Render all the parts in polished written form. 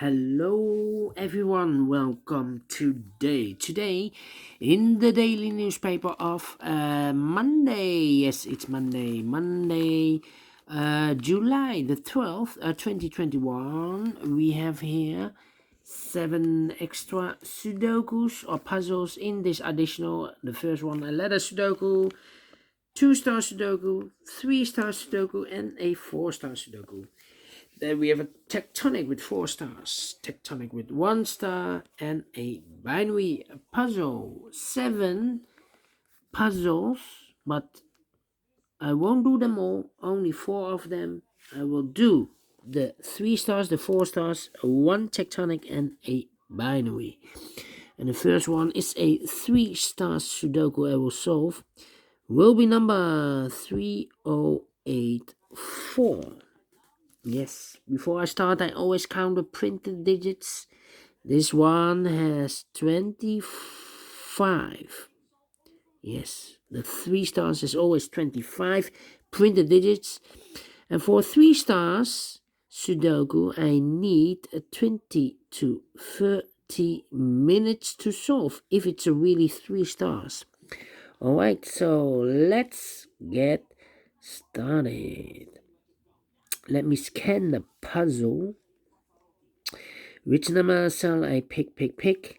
Hello everyone, welcome today in the daily newspaper of Monday. Yes, it's Monday, July the 12th, 2021. We have here 7 extra Sudokus or puzzles in this additional. The first one, a letter Sudoku, 2-star Sudoku, 3-star Sudoku, and a 4-star Sudoku. Then we have a tectonic with 4 stars, tectonic with 1 star, and a binary puzzle. 7 puzzles, but I won't do them all, only 4 of them. I will do the 3 stars, the 4 stars, 1 tectonic, and a binary. And the first one is a 3-star Sudoku I will solve. Will be number 3084. Yes, before I start, I always count the printed digits. This one has 25. Yes, the 3 stars is always 25 printed digits. And for 3 stars Sudoku, I need 20 to 30 minutes to solve if it's a really 3 stars. Alright, so let's get started. Let me scan the puzzle. Which number shall I pick?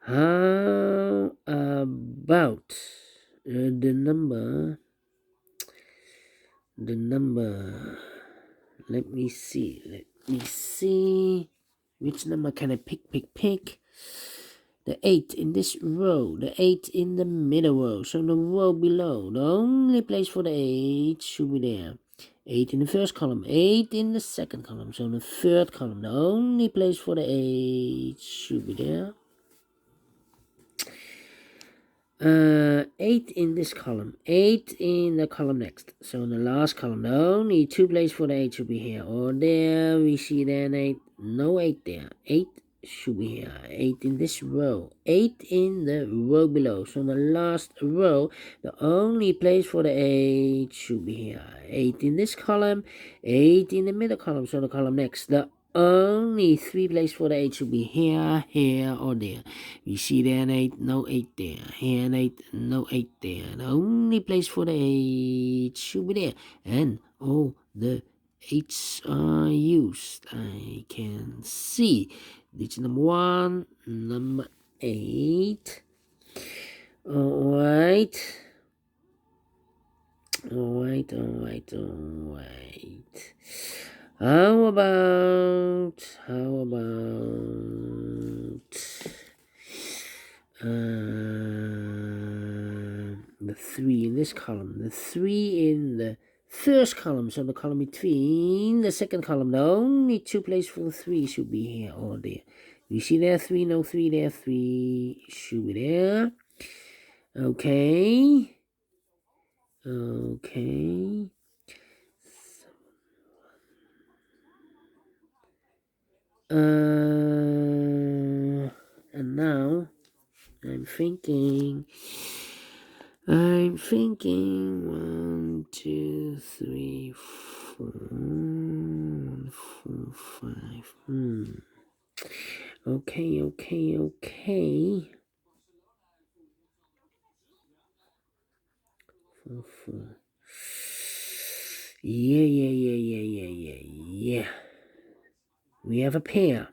How about the number? Let me see. Which number can I pick? The 8 in this row, the 8 in the middle row. So the row below, the only place for the 8 should be there. 8 in the first column, 8 in the second column. So the third column, the only place for the 8 should be there. 8 in this column, 8 in the column next. So in the last column, the only 2 places for the 8 should be here or there. We see there an 8, no 8 there. 8 should be here. 8 in this row, 8 in the row below. So in the last row, the only place for the 8 should be here. 8 in this column, 8 in the middle column. So the column next, the only 3 places for the 8 should be here, or there. We see there an 8, no 8 there. Here an 8, no 8 there. The only place for the 8 should be there. And all the 8s are used. I can see digit number 1, number 8. Alright. How about the 3 in this column, the 3 in the first column, so the column between the second column, the only 2 places for the 3 should be here or there. You see there 3, no 3 there, 3 should be there. Okay. And now I'm thinking 1, 2, 3, 4, 1, 4, 5. Okay. 4, 4. Yeah. We have a pair.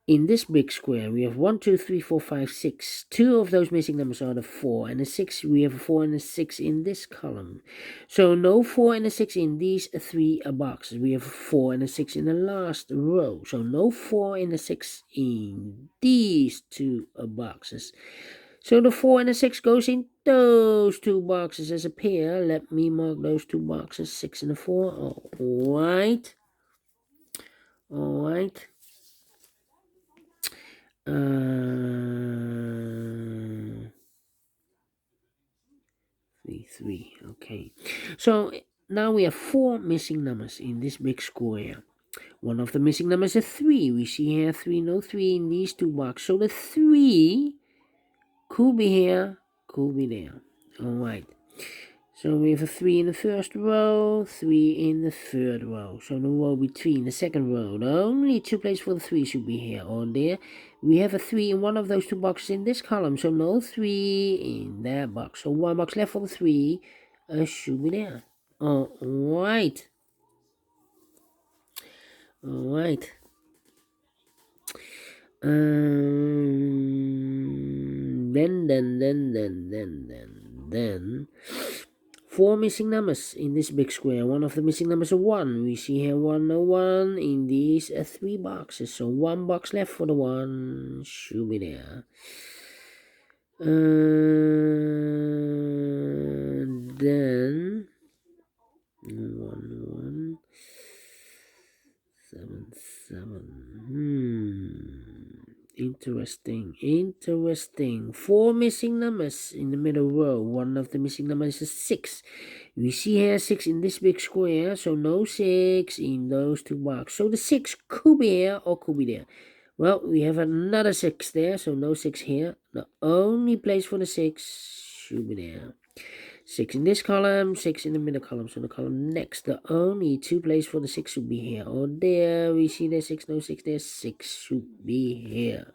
In this big square, we have 1, 2, 3, 4, 5, 6. 2 of those missing numbers are the 4 and the 6. We have a 4 and a 6 in this column. So no 4 and a 6 in these 3 boxes. We have a 4 and a 6 in the last row. So no 4 and a 6 in these 2 boxes. So the 4 and the 6 goes in those 2 boxes as a pair. Let me mark those 2 boxes, 6 and a 4. Alright. 3. Okay. So now we have 4 missing numbers in this big square. One of the missing numbers is 3. We see here 3, no 3 in these 2 boxes. So the 3 could be here, could be there. Alright. So we have a 3 in the first row, 3 in the third row. So the row between the second row, the only 2 places for the 3 should be here or there. We have a 3 in one of those 2 boxes in this column, so no 3 in that box. So 1 box left for the 3 should be there. Alright. Alright. Then 4 missing numbers in this big square. One of the missing numbers is 1. We see here 101 in these 3 boxes. So 1 box left for the 1 should be there. Then 1 7 7. Interesting. 4 missing numbers in the middle row. One of the missing numbers is 6. We see here 6 in this big square, so no 6 in those 2 boxes. So the 6 could be here or could be there. Well, we have another 6 there, so no 6 here. The only place for the 6 should be there. 6 in this column, 6 in the middle column. So the column next, the only 2 places for the 6 should be here or there. We see there's 6, no 6 there. 6 should be here.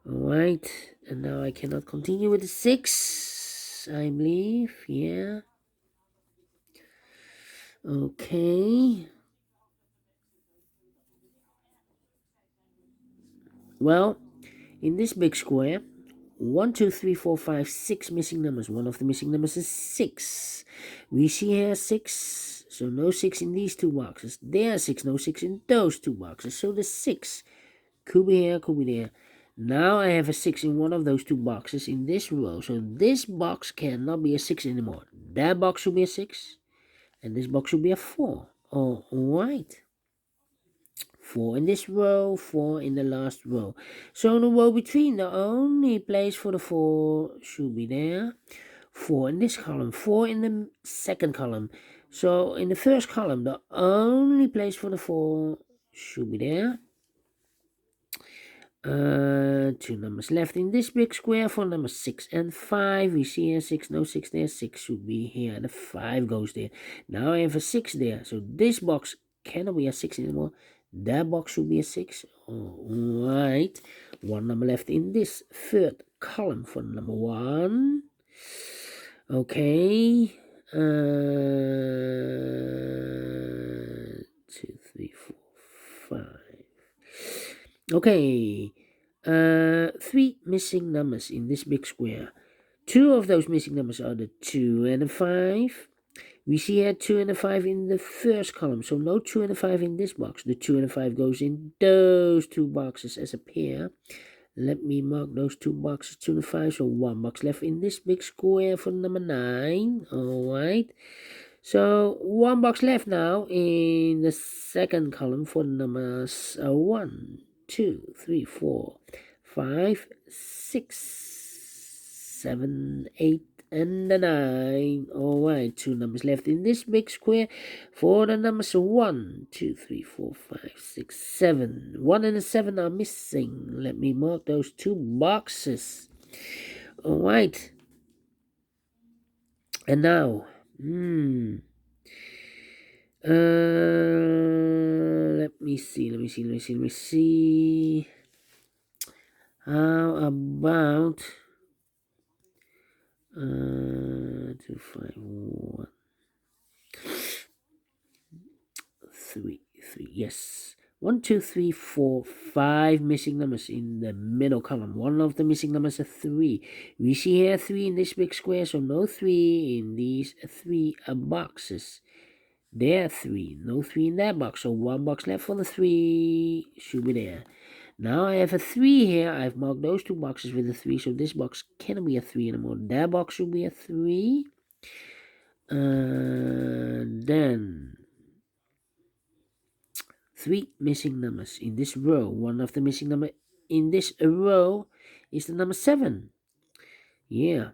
Alright, and now I cannot continue with the 6, I believe. Yeah. Okay. Well, in this big square, 1, 2, 3, 4, 5, 6 missing numbers. One of the missing numbers is 6. We see here 6, so no 6 in these 2 boxes. There 6, no 6 in those 2 boxes. So the 6 could be here, could be there. Now I have a 6 in one of those 2 boxes in this row. So this box cannot be a 6 anymore. That box should be a 6. And this box should be a 4. Alright. 4 in this row, 4 in the last row. So in the row between, the only place for the 4 should be there. 4 in this column, 4 in the second column. So in the first column, the only place for the 4 should be there. 2 numbers left in this big square for numbers 6 and 5. We see here 6, no 6 there. 6 should be here. The 5 goes there. Now I have a 6 there. So this box cannot be a 6 anymore. That box should be a 6. Alright. 1 number left in this third column for number 1. Okay. 2, 3, 4, 5. Okay. 3 missing numbers in this big square. 2 of those missing numbers are the 2 and the 5. We see here 2 and a 5 in the first column, so no 2 and a 5 in this box. The 2 and a 5 goes in those 2 boxes as a pair. Let me mark those 2 boxes, 2 and a 5, so 1 box left in this big square for number 9. Alright, so 1 box left now in the second column for numbers 1, 2, 3, 4, 5, 6, 7, 8, and the 9. Alright, 2 numbers left in this big square for the numbers 1, 2, 3, 4, 5, 6, 7. 1 and a 7 are missing. Let me mark those 2 boxes. Alright. And now, let me see. How about 2, 5, 1, 3, 3. Yes. 1, 2, 3, 4, 5 missing numbers in the middle column. One of the missing numbers is 3. We see here 3 in this big square, so no 3 in these 3 boxes. There 3, no 3 in that box, so 1 box left for the 3 should be there. Now I have a 3 here. I've marked those 2 boxes with a 3, so this box cannot be a 3 anymore. That box should be a 3. Then 3 missing numbers in this row. One of the missing number in this row is the number 7. Yeah.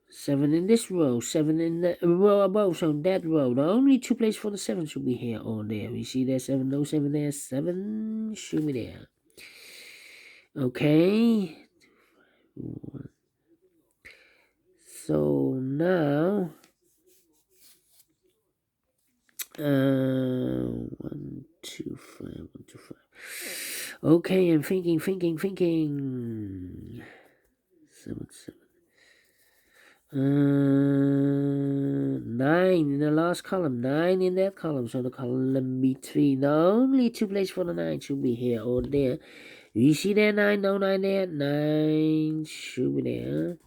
7 in this row, 7 in the row above, so in that row, the only 2 places for the 7 should be here or there. We see there's 7, no 7 there, 7 should be there. Okay. So now, 1, 2, 5, 1, 2, 5. Okay, I'm thinking. 7, 7. 9 in the last column, 9 in that column, so the column between, the only two places for the 9 should be here or there. You see there 9, no 9 there, 9 should be there.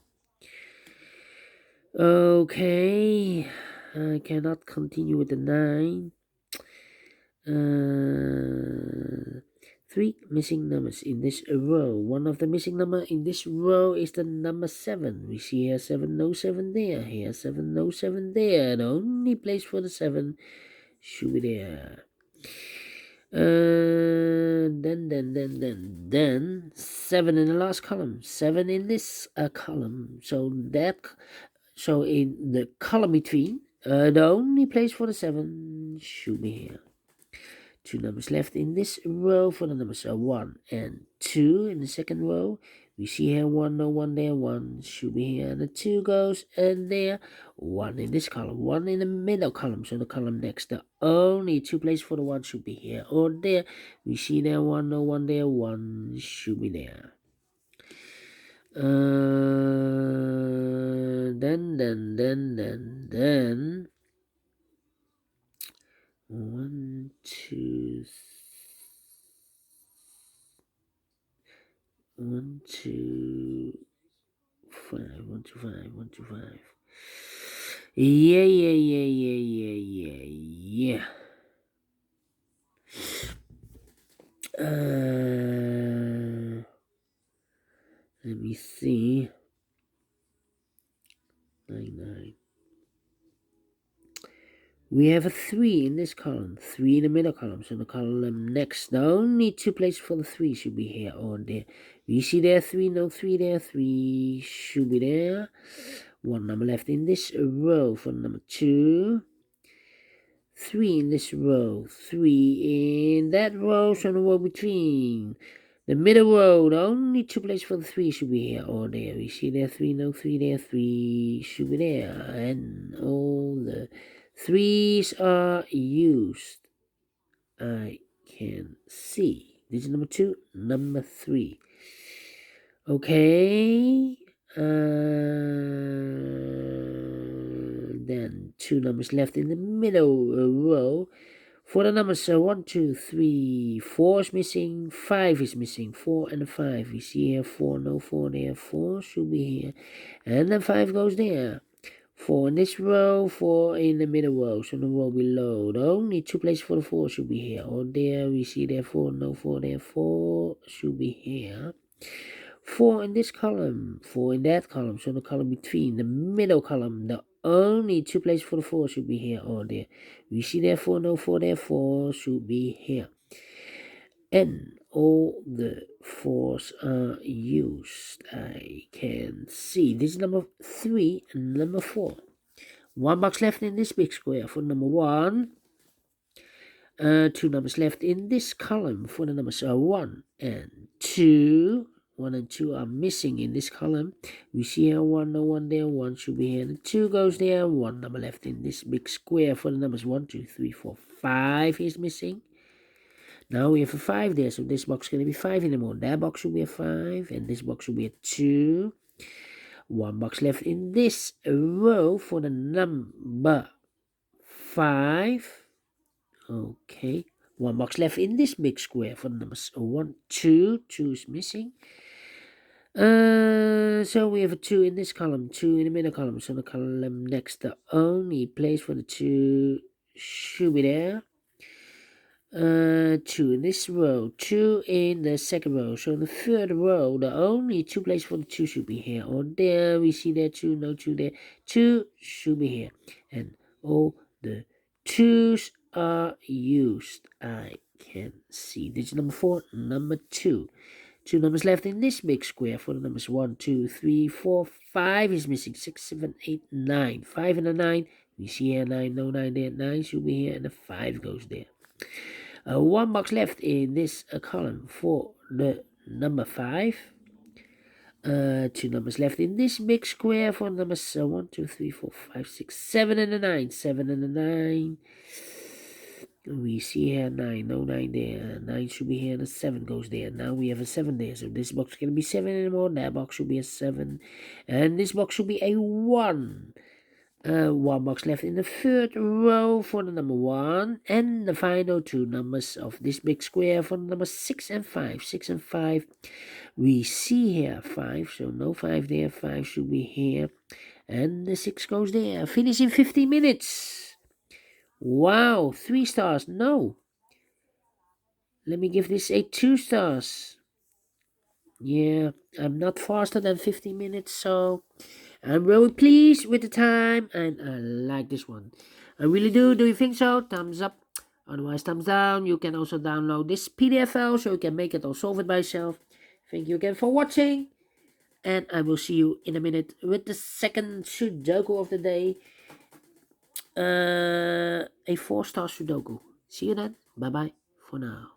Okay, I cannot continue with the 9. 3 missing numbers in this row. One of the missing number in this row is the number 7. We see here 7, no 7 there. Here 7, no 7 there. The only place for the 7 should be there. Then 7 in the last column. 7 in this column. So in the column between, the only place for the 7 should be here. 2 numbers left in this row for the numbers 1 and 2 in the second row. We see here 1, no 1 there, 1 should be here, and the 2 goes and there, 1 in this column, 1 in the middle column, so the column next, the only 2 places for the 1 should be here or there. We see there 1, no 1 there, 1 should be there. Then 1, 2, 1, 2, 5, 1, 2, 5, 1, 2, 5. Yeah. Let me see. 9. We have a 3 in this column, 3 in the middle column, so the column next, the only 2 places for the 3 should be here or there. You see there 3, no 3 there, 3 should be there. 1 number left in this row for number 2. 3 in this row, 3 in that row, so the row between. The middle row, the only 2 places for the 3 should be here or there. We see there 3, no 3 there, 3 should be there. And all the 3's are used. I can see. This is number 2, number 3. Okay. Then 2 numbers left in the middle row. For the numbers 1, 2, 3, 4 is missing, 5 is missing, 4 and 5. We see here 4, no 4 there, 4 should be here. And then 5 goes there. 4 in this row, 4 in the middle row, so the row below. The only 2 places for the 4 should be here or there. We see there 4, no 4 there, 4 should be here. 4 in this column, 4 in that column, so the column between, the middle column, the only 2 places for the 4 should be here or there. We see there 4, no 4 there, 4 should be here. And all the 4's are used. I can see. This is number 3 and number 4. 1 box left in this big square for number 1. 2 numbers left in this column for the numbers 1 and 2. 1 and 2 are missing in this column. We see here 1, no 1 there, 1 should be here, and 2 goes there. 1 number left in this big square for the numbers 1, 2, 3, 4, 5 is missing. Now we have a 5 there, so this box is going to be 5 anymore. That box should be a 5, and this box should be a 2. 1 box left in this row for the number 5. Okay. 1 box left in this big square for the numbers 1, 2. 2 is missing. So we have a 2 in this column, 2 in the middle column. So the column next, the only place for the 2 should be there. 2 in this row, 2 in the second row. So in the third row, the only 2 places for the 2 should be here or there. We see there 2, no 2 there. 2 should be here. And all the 2's are used. I can see. This is number 4, number 2. 2 numbers left in this big square for the numbers 1, 2, 3, 4, 5 is missing. 6, 7, 8, 9. 5 and a 9. We see here 9, no 9 there. 9 should be here and the 5 goes there. 1 box left in this column for the number 5. Two numbers left in this big square for numbers 1, 2, 3, 4, 5, 6, 7, and a 9. 7 and a 9. We see here 9, no 9 there. 9 should be here, and a 7 goes there. Now we have a 7 there, so this box can be 7 anymore. That box should be a 7, and this box should be a 1. One box left in the third row for the number 1, and the final two numbers of this big square for the number 6 and 5. 6 and 5. We see here 5, so no 5 there. 5 should be here, and the 6 goes there. Finish in 15 minutes. Wow, 3 stars. No. Let me give this a 2 stars. Yeah, I'm not faster than 15 minutes, so I'm really pleased with the time, and I like this one. I really do. Do you think so? Thumbs up. Otherwise, thumbs down. You can also download this PDF file so you can make it or solve it by yourself. Thank you again for watching, and I will see you in a minute with the second Sudoku of the day. A 4-star Sudoku. See you then. Bye bye for now.